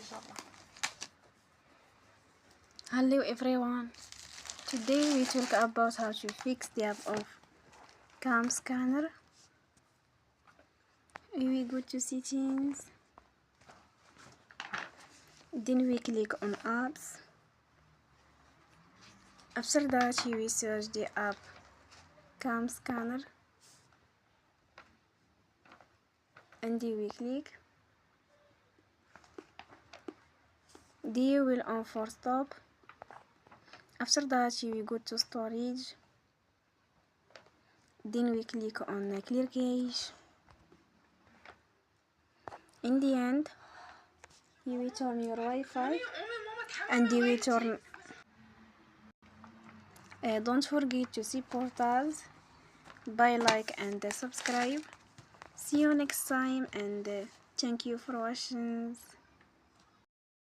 شاء الله. Hello everyone. Today we talk about how to fix the app of CamScanner. We go to settings, then we click on apps. After that we search the app CamScanner and we click. They will on for stop. After that we go to storage, then we click on clear cache. In the end you will turn your Wi-Fi and you will turn. Don't forget to support us by like and subscribe. See you next time and thank you for watching.